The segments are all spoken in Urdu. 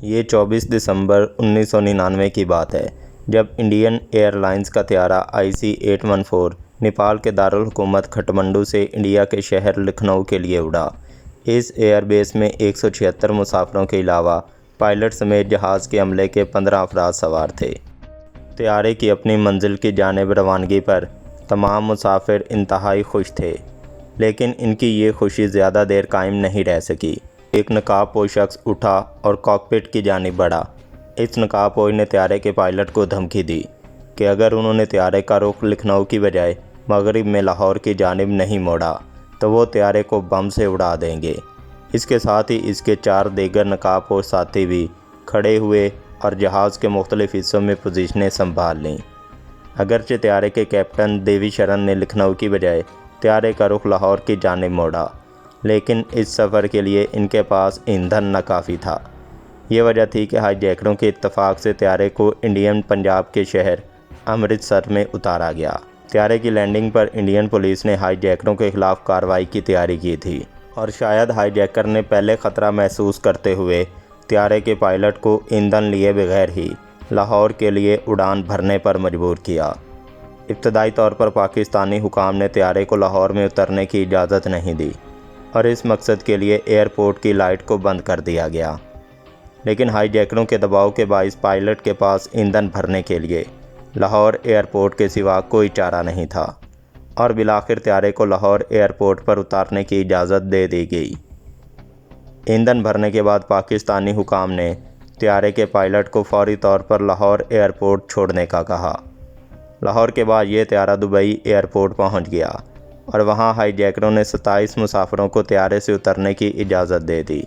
یہ 24 دسمبر 1999 کی بات ہے جب انڈین ایئر لائنز کا طیارہ IC-814 نیپال کے دارالحکومت کھٹمنڈو سے انڈیا کے شہر لکھنؤ کے لیے اڑا۔ اس ایئر بیس میں 176 مسافروں کے علاوہ پائلٹ سمیت جہاز کے عملے کے 15 افراد سوار تھے۔ طیارے کی اپنی منزل کی جانب روانگی پر تمام مسافر انتہائی خوش تھے، لیکن ان کی یہ خوشی زیادہ دیر قائم نہیں رہ سکی۔ ایک نقاب پوش شخص اٹھا اور کاکپٹ کی جانب بڑھا۔ اس نقاب پوش نے طیارے کے پائلٹ کو دھمکی دی کہ اگر انہوں نے طیارے کا رخ لکھنؤ کی بجائے مغرب میں لاہور کی جانب نہیں موڑا تو وہ طیارے کو بم سے اڑا دیں گے۔ اس کے ساتھ ہی اس کے 4 دیگر نقاب پوش ساتھی بھی کھڑے ہوئے اور جہاز کے مختلف حصوں میں پوزیشنیں سنبھال لیں۔ اگرچہ طیارے کے کیپٹن دیوی شرن نے لکھنؤ کی بجائے طیارے کا رخ لاہور کی جانب موڑا، لیکن اس سفر کے لیے ان کے پاس ایندھن ناکافی تھا۔ یہ وجہ تھی کہ ہائی جیکروں کے اتفاق سے طیارے کو انڈین پنجاب کے شہر امرتسر میں اتارا گیا۔ طیارے کی لینڈنگ پر انڈین پولیس نے ہائی جیکروں کے خلاف کارروائی کی تیاری کی تھی، اور شاید ہائی جیکر نے پہلے خطرہ محسوس کرتے ہوئے طیارے کے پائلٹ کو ایندھن لیے بغیر ہی لاہور کے لیے اڑان بھرنے پر مجبور کیا۔ ابتدائی طور پر پاکستانی حکام نے طیارے کو لاہور میں اترنے کی اجازت نہیں دی اور اس مقصد کے لیے ایئرپورٹ کی لائٹ کو بند کر دیا گیا، لیکن ہائی جیکروں کے دباؤ کے باعث پائلٹ کے پاس ایندھن بھرنے کے لیے لاہور ایئرپورٹ کے سوا کوئی چارہ نہیں تھا، اور بالآخر طیارے کو لاہور ایئرپورٹ پر اتارنے کی اجازت دے دی گئی۔ ایندھن بھرنے کے بعد پاکستانی حکام نے طیارے کے پائلٹ کو فوری طور پر لاہور ایئرپورٹ چھوڑنے کا کہا۔ لاہور کے بعد یہ طیارہ دبئی ایئرپورٹ پہنچ گیا اور وہاں ہائی جیکروں نے 27 مسافروں کو طیارے سے اترنے کی اجازت دے دی۔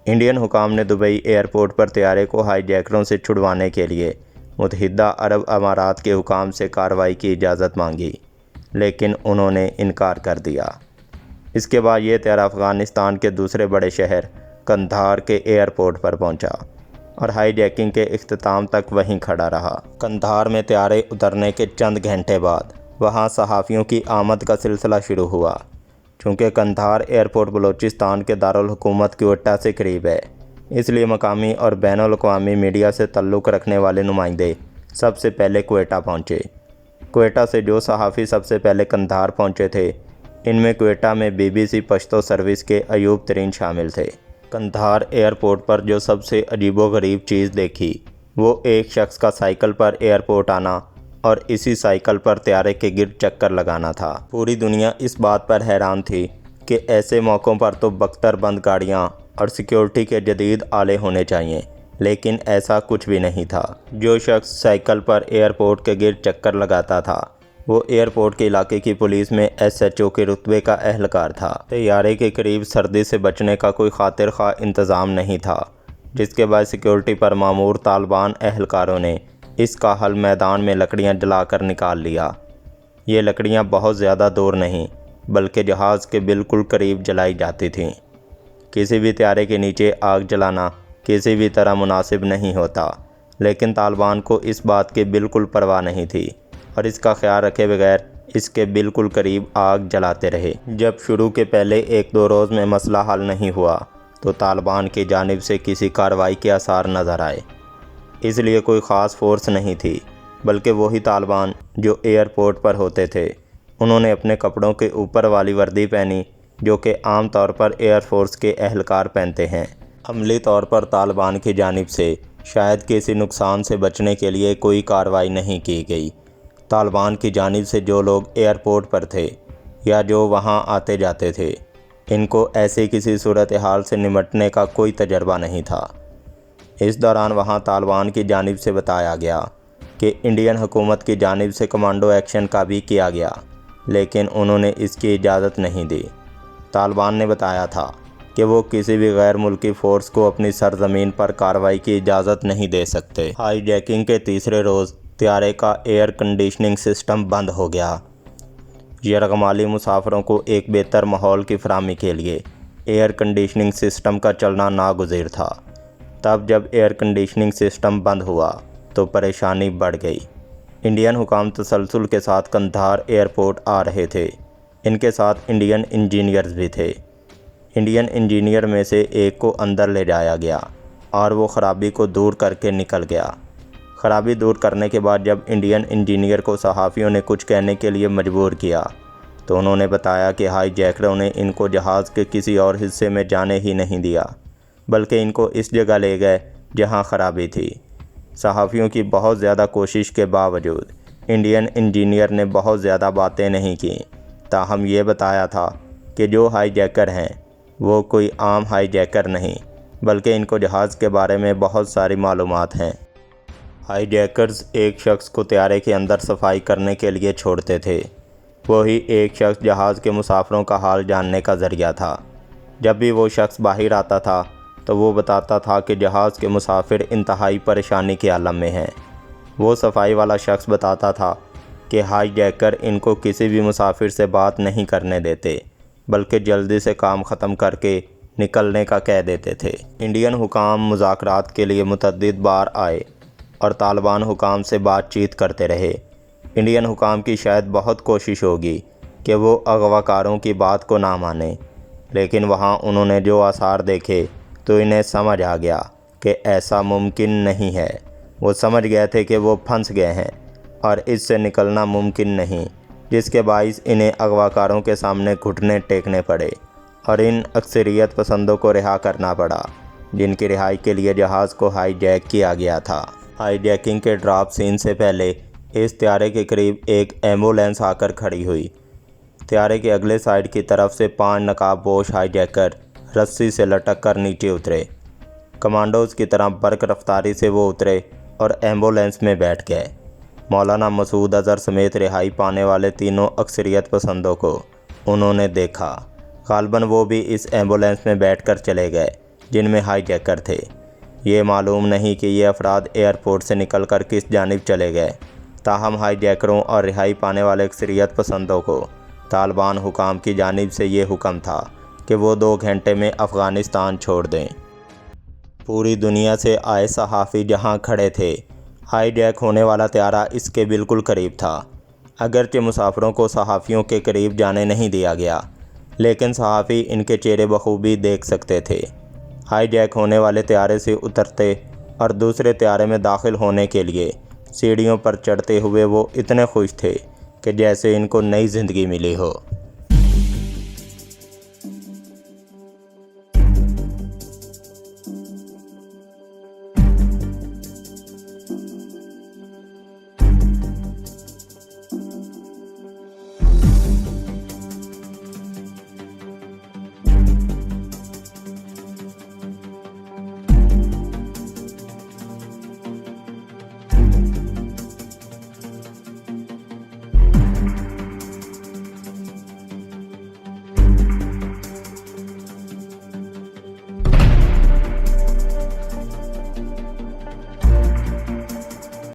انڈین حکام نے دبئی ایئرپورٹ پر طیارے کو ہائی جیکروں سے چھڑوانے کے لیے متحدہ عرب امارات کے حکام سے کارروائی کی اجازت مانگی، لیکن انہوں نے انکار کر دیا۔ اس کے بعد یہ طیارہ افغانستان کے دوسرے بڑے شہر قندھار کے ایئرپورٹ پر پہنچا اور ہائی جیکنگ کے اختتام تک وہیں کھڑا رہا۔ قندھار میں طیارے اترنے کے چند گھنٹے بعد وہاں صحافیوں کی آمد کا سلسلہ شروع ہوا۔ چونکہ قندھار ایئرپورٹ بلوچستان کے دارالحکومت کوئٹہ سے قریب ہے، اس لیے مقامی اور بین الاقوامی میڈیا سے تعلق رکھنے والے نمائندے سب سے پہلے کوئٹہ پہنچے۔ کوئٹہ سے جو صحافی سب سے پہلے قندھار پہنچے تھے، ان میں کوئٹہ میں BBC پشتو سروس کے ایوب ترین شامل تھے۔ قندھار ایئرپورٹ پر جو سب سے عجیب و غریب چیز دیکھی وہ ایک شخص کا سائیکل پر ایئرپورٹ آنا اور اسی سائیکل پر طیارے کے گرد چکر لگانا تھا۔ پوری دنیا اس بات پر حیران تھی کہ ایسے موقعوں پر تو بختر بند گاڑیاں اور سیکیورٹی کے جدید آلے ہونے چاہیے، لیکن ایسا کچھ بھی نہیں تھا۔ جو شخص سائیکل پر ایئرپورٹ کے گرد چکر لگاتا تھا وہ ایئرپورٹ کے علاقے کی پولیس میں SHO کے رتبے کا اہلکار تھا۔ طیارے کے قریب سردی سے بچنے کا کوئی خاطر خواہ انتظام نہیں تھا، جس کے بعد سیکیورٹی پر مامور طالبان اہلکاروں نے اس کا حل میدان میں لکڑیاں جلا کر نکال لیا۔ یہ لکڑیاں بہت زیادہ دور نہیں بلکہ جہاز کے بالکل قریب جلائی جاتی تھیں۔ کسی بھی طیارے کے نیچے آگ جلانا کسی بھی طرح مناسب نہیں ہوتا، لیکن طالبان کو اس بات کی بالکل پرواہ نہیں تھی اور اس کا خیال رکھے بغیر اس کے بالکل قریب آگ جلاتے رہے۔ جب شروع کے پہلے 1-2 روز میں مسئلہ حل نہیں ہوا تو طالبان کی جانب سے کسی کارروائی کے آثار نظر آئے۔ اس لیے کوئی خاص فورس نہیں تھی، بلکہ وہی طالبان جو ایئرپورٹ پر ہوتے تھے۔ انہوں نے اپنے کپڑوں کے اوپر والی وردی پہنی جو کہ عام طور پر ایئر فورس کے اہلکار پہنتے ہیں۔ عملی طور پر طالبان کی جانب سے شاید کسی نقصان سے بچنے کے لیے کوئی کارروائی نہیں کی گئی۔ طالبان کی جانب سے جو لوگ ایئرپورٹ پر تھے یا جو وہاں آتے جاتے تھے، ان کو ایسی کسی صورتحال سے نمٹنے کا کوئی تجربہ نہیں تھا۔ اس دوران وہاں طالبان کی جانب سے بتایا گیا کہ انڈین حکومت کی جانب سے کمانڈو ایکشن کا بھی کیا گیا، لیکن انہوں نے اس کی اجازت نہیں دی۔ طالبان نے بتایا تھا کہ وہ کسی بھی غیر ملکی فورس کو اپنی سرزمین پر کارروائی کی اجازت نہیں دے سکتے۔ ہائی جیکنگ کے تیسرے روز طیارے کا ایئر کنڈیشننگ سسٹم بند ہو گیا۔ یرغمالی مسافروں کو ایک بہتر ماحول کی فراہمی کے لیے ایئر کنڈیشننگ سسٹم کا چلنا ناگزیر تھا۔ تب جب ایئر کنڈیشننگ سسٹم بند ہوا تو پریشانی بڑھ گئی۔ انڈین حکام تسلسل کے ساتھ قندھار ایئرپورٹ آ رہے تھے۔ ان کے ساتھ انڈین انجینئرز بھی تھے۔ انڈین انجینئر میں سے ایک کو اندر لے جایا گیا۔ اور وہ خرابی کو دور کر کے نکل گیا۔ خرابی دور کرنے کے بعد جب انڈین انجینئر کو صحافیوں نے کچھ کہنے کے لیے مجبور کیا تو انہوں نے بتایا کہ ہائی جیکروں نے ان کو جہاز کے کسی اور حصے میں جانے ہی نہیں دیا، بلکہ ان کو اس جگہ لے گئے جہاں خرابی تھی۔ صحافیوں کی بہت زیادہ کوشش کے باوجود انڈین انجینئر نے بہت زیادہ باتیں نہیں کیں، تاہم یہ بتایا تھا کہ جو ہائی جیکر ہیں وہ کوئی عام ہائی جیکر نہیں، بلکہ ان کو جہاز کے بارے میں بہت ساری معلومات ہیں۔ ہائی جیکرز ایک شخص کو طیارے کے اندر صفائی کرنے کے لیے چھوڑتے تھے، وہی ایک شخص جہاز کے مسافروں کا حال جاننے کا ذریعہ تھا۔ جب بھی وہ شخص باہر آتا تھا تو وہ بتاتا تھا کہ جہاز کے مسافر انتہائی پریشانی کے عالم میں ہیں۔ وہ صفائی والا شخص بتاتا تھا کہ ہائی جیکر ان کو کسی بھی مسافر سے بات نہیں کرنے دیتے، بلکہ جلدی سے کام ختم کر کے نکلنے کا کہہ دیتے تھے۔ انڈین حکام مذاکرات کے لیے متعدد بار آئے اور طالبان حکام سے بات چیت کرتے رہے۔ انڈین حکام کی شاید بہت کوشش ہوگی کہ وہ اغوا کاروں کی بات کو نہ مانیں، لیکن وہاں انہوں نے جو آثار دیکھے تو انہیں سمجھ آ گیا کہ ایسا ممکن نہیں ہے۔ وہ سمجھ گئے تھے کہ وہ پھنس گئے ہیں اور اس سے نکلنا ممکن نہیں، جس کے باعث انہیں اغوا کاروں کے سامنے گھٹنے ٹیکنے پڑے اور ان اکثریت پسندوں کو رہا کرنا پڑا، جن کی رہائی کے لیے جہاز کو ہائی جیک کیا گیا تھا۔ ہائی جیکنگ کے ڈراپ سین سے پہلے اس طیارے کے قریب ایک ایمبولینس آ کر کھڑی ہوئی۔ طیارے کے اگلے سائیڈ کی طرف سے 5 نقاب پوش ہائی جیکر رسی سے لٹک کر نیچے اترے۔ کمانڈوز کی طرح برق رفتاری سے وہ اترے اور ایمبولینس میں بیٹھ گئے۔ مولانا مسعود اظہر سمیت رہائی پانے والے تینوں اکثریت پسندوں کو انہوں نے دیکھا۔ غالباً وہ بھی اس ایمبولینس میں بیٹھ کر چلے گئے جن میں ہائی جیکر تھے۔ یہ معلوم نہیں کہ یہ افراد ایئرپورٹ سے نکل کر کس جانب چلے گئے، تاہم ہائی جیکروں اور رہائی پانے والے اکثریت پسندوں کو طالبان حکام کی جانب سے یہ حکم تھا کہ وہ 2 گھنٹے میں افغانستان چھوڑ دیں۔ پوری دنیا سے آئے صحافی جہاں کھڑے تھے، ہائی جیک ہونے والا طیارہ اس کے بالکل قریب تھا۔ اگرچہ مسافروں کو صحافیوں کے قریب جانے نہیں دیا گیا، لیکن صحافی ان کے چہرے بخوبی دیکھ سکتے تھے۔ ہائی جیک ہونے والے طیارے سے اترتے اور دوسرے طیارے میں داخل ہونے کے لیے سیڑھیوں پر چڑھتے ہوئے وہ اتنے خوش تھے کہ جیسے ان کو نئی زندگی ملی ہو۔